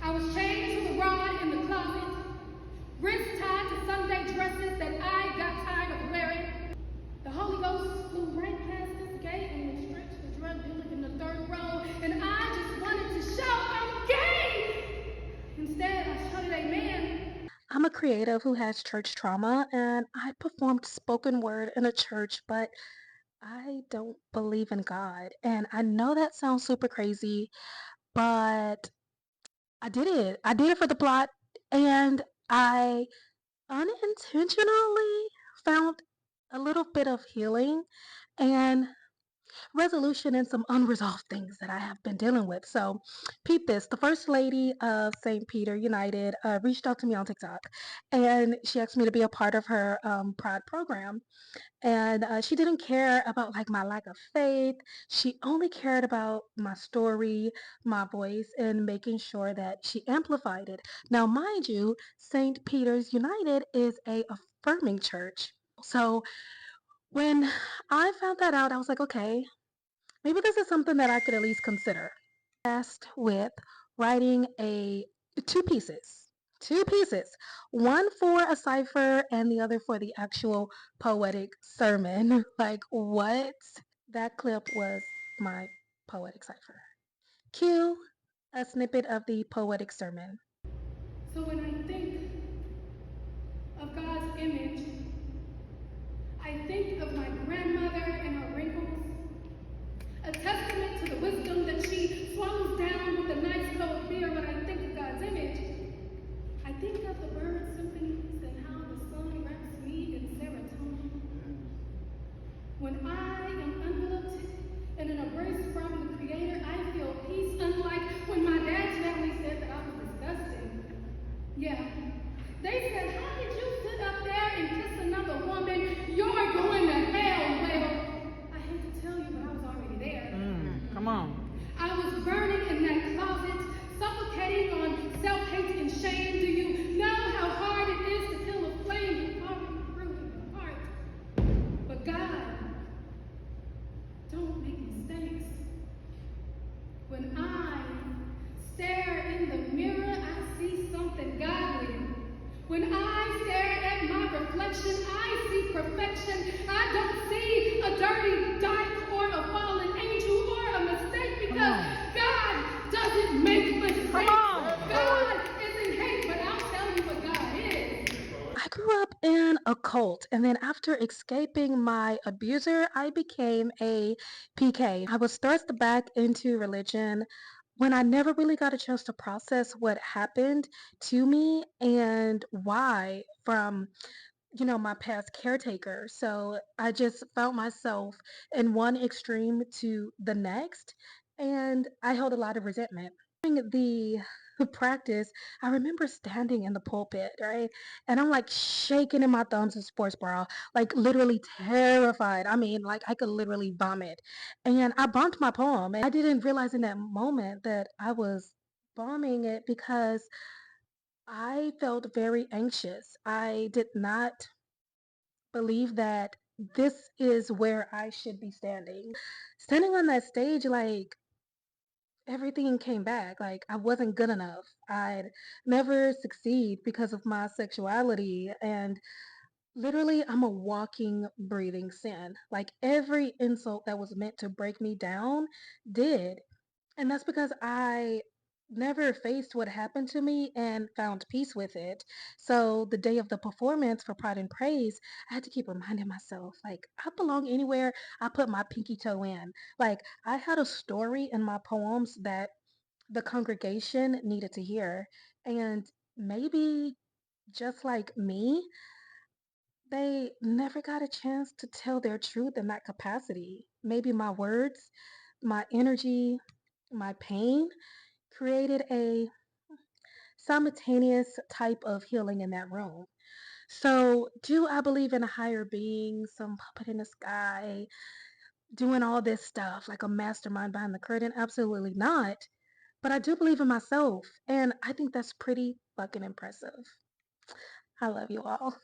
I was chained to the rod in the closet, wrists tied to Sunday dresses that I got tired of wearing. The Holy Ghost flew right past this gate and was straight to the drug dealer in the third row, and I just wanted to shout, "I'm gay!" Instead, I shouted, "Amen." I'm a creative who has church trauma, and I performed spoken word in a church, but I don't believe in God. And I know that sounds super crazy, but I did it. I did it for the plot, and I unintentionally found a little bit of healing and resolution and some unresolved things that I have been dealing with. So, peep this. The first lady of St. Peter United reached out to me on TikTok, and she asked me to be a part of her Pride program. And she didn't care about like my lack of faith. She only cared about my story, my voice, and making sure that she amplified it. Now, mind you, St. Peter's United is a affirming church. So when I found that out, I was like, okay, maybe this is something that I could at least consider. Tasked with writing two pieces, two pieces, one for a cipher and the other for the actual poetic sermon. Like what? That clip was my poetic cipher. Cue a snippet of the poetic sermon. So when I think of God's image, I think of my grandmother and her wrinkles, a testament to the wisdom that she swallows down with a nice cold beer. When I think of God's image, I think of the bird symphonies and how the sun wraps me in serotonin. When I am enveloped in an embrace from the Creator, I feel peace, unlike when my dad's family said that I was disgusting. Yeah. They said, "How did you sit up there and kiss another woman? You're going to hell." Well, I hate to tell you, but I was already there. Come on. I was burning in that closet, suffocating on self-hate and shame. Do you know how hard it is to kill a flame you've already brewed in your heart? But God, don't make mistakes. When I stare in the mirror, I see something godly. When I stare at my reflection, I see perfection. I don't see a dirty dyke or a fallen angel or a mistake, because God doesn't make mistakes. God isn't hate, but I'll tell you what God is. I grew up in a cult, and then after escaping my abuser, I became a PK. I was thrust back into religion when I never really got a chance to process what happened to me and why from my past caretaker. So I just found myself in one extreme to the next, and I held a lot of resentment. During the practice, I remember standing in the pulpit, right? And I'm like shaking in my thumbs in sports bra, like literally terrified. I mean, like I could literally vomit. And I bombed my poem. And I didn't realize in that moment that I was bombing it because I felt very anxious. I did not believe that this is where I should be standing. Standing on that stage, like everything came back. Like I wasn't good enough. I'd never succeed because of my sexuality. And literally, I'm a walking, breathing sin. Like every insult that was meant to break me down did. And that's because I never faced what happened to me and found peace with it. So the day of the performance for Pride and Praise, I had to keep reminding myself, like, I belong anywhere I put my pinky toe in. Like, I had a story in my poems that the congregation needed to hear. And maybe just like me, they never got a chance to tell their truth in that capacity. Maybe my words, my energy, my pain created a simultaneous type of healing in that room. So, do I believe in a higher being, some puppet in the sky, doing all this stuff like a mastermind behind the curtain? Absolutely not. But I do believe in myself, and I think that's pretty fucking impressive. I love you all.